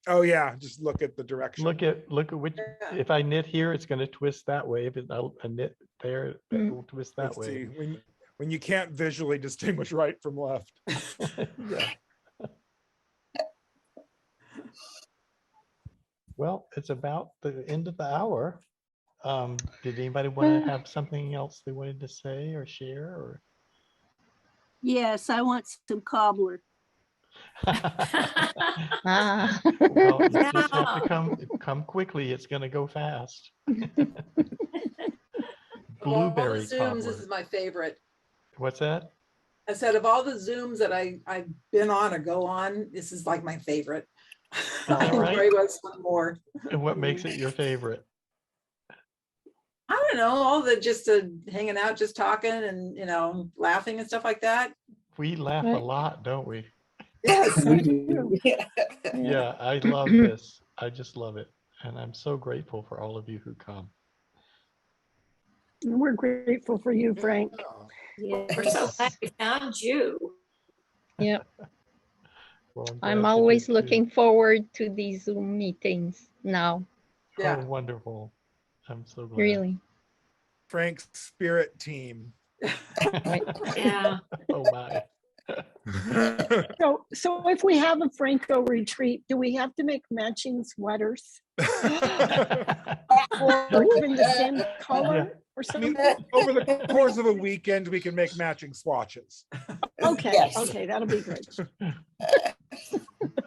Oh yeah, just look at the direction. Look at which. Yeah. If I knit here, it's going to twist that way. If I knit there, it Mm. will twist that Let's see, way. when you can't visually distinguish right from left. Yeah. Well, it's about the end of the hour. Did anybody want to have something else they wanted to say or share? Or Yes, I want some cobbler. Ah. well, you just have Yeah. to come quickly. It's going to go fast. Of all the Blueberry Zooms, this cobbler. is my favorite. What's that? I said of all the Zooms that I've been on or go on, this is like my favorite. I All right. enjoy what's one more. And what makes it your favorite? I don't know, all the just hanging out, just talking and laughing and stuff like that. We laugh a Right. lot, don't we? Yes. We do. Yeah, I love this. I just love it. And I'm so grateful for all of you who come. We're grateful for you, Frank. Yeah, we're so glad we found you. Yeah, Well, I'm glad you always did too. looking forward to these Zoom meetings now, Yeah. Oh, wonderful. I'm so glad. really. Frank's spirit team. Right. Yeah. Oh my. So if we have a Phrancko retreat, do we have to make matching sweaters or even the same color or I mean, something? over the course of a weekend, we can make matching swatches. Okay, Yes. okay, that'll be good.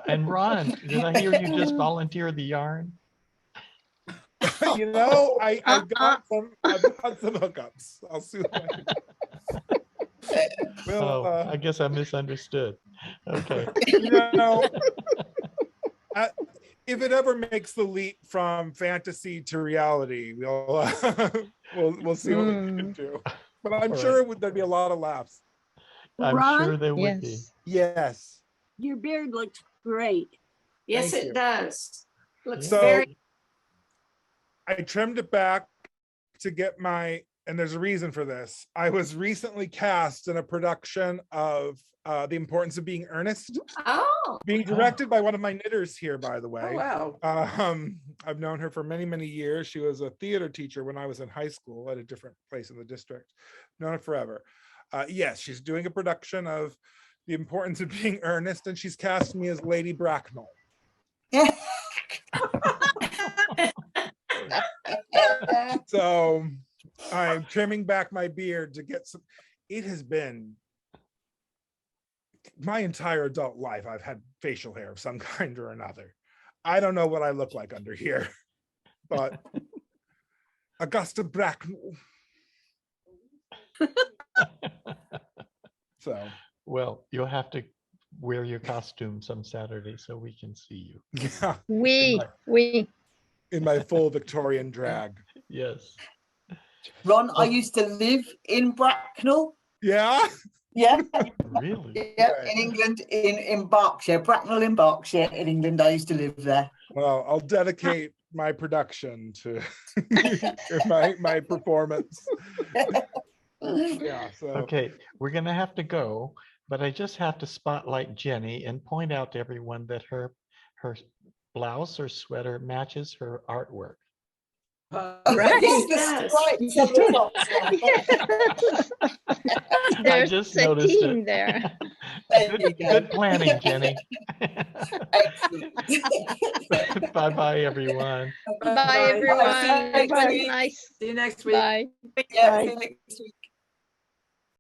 And Ron, did I hear you just volunteer the yarn? You know, I've got some hookups. I'll see what I can do. Well, Oh, I guess I misunderstood. Okay. you know, if it ever makes the leap from fantasy to reality, we'll see what we can do. But I'm All sure right. there'd be a lot of laughs. I'm Ron, sure there would be. Yes. Yes. your beard looks great. Yes, Thank it you. does. Looks So very. I trimmed it back to get my, and there's a reason for this. I was recently cast in a production of The Importance of Being Earnest, Oh, being directed by one of my knitters here, by the Oh, way. wow. I've known her for many, many years. She was a theater teacher when I was in high school at a different place in the district. Known her forever. Yes, she's doing a production of The Importance of Being Earnest, and she's cast me as Lady Bracknell. So I'm trimming back my beard to get some. It has been my entire adult life. I've had facial hair of some kind or another. I don't know what I look like under here, but Augusta Bracknell. So, Well, you'll have to wear your costume some Saturday so we can see you. yeah, We, in my full Victorian drag. Yes. Ron, I used to live in Bracknell. Yeah. Yeah, Really? yeah, Right. in England, in Berkshire, Bracknell in Berkshire, in England. I used to live there. Well, I'll dedicate my production to my performance. Yeah. So. Okay, we're gonna have to go, but I just have to spotlight Jenny and point out to everyone that her blouse or sweater matches her artwork. Right. Yes. There's just a noticed team it. there. There you go. Good planning, Jenny. Excellent. Bye-bye, everyone. Bye, everyone. It was Bye. nice. See you next week. Bye. Yeah, Bye. see you next week.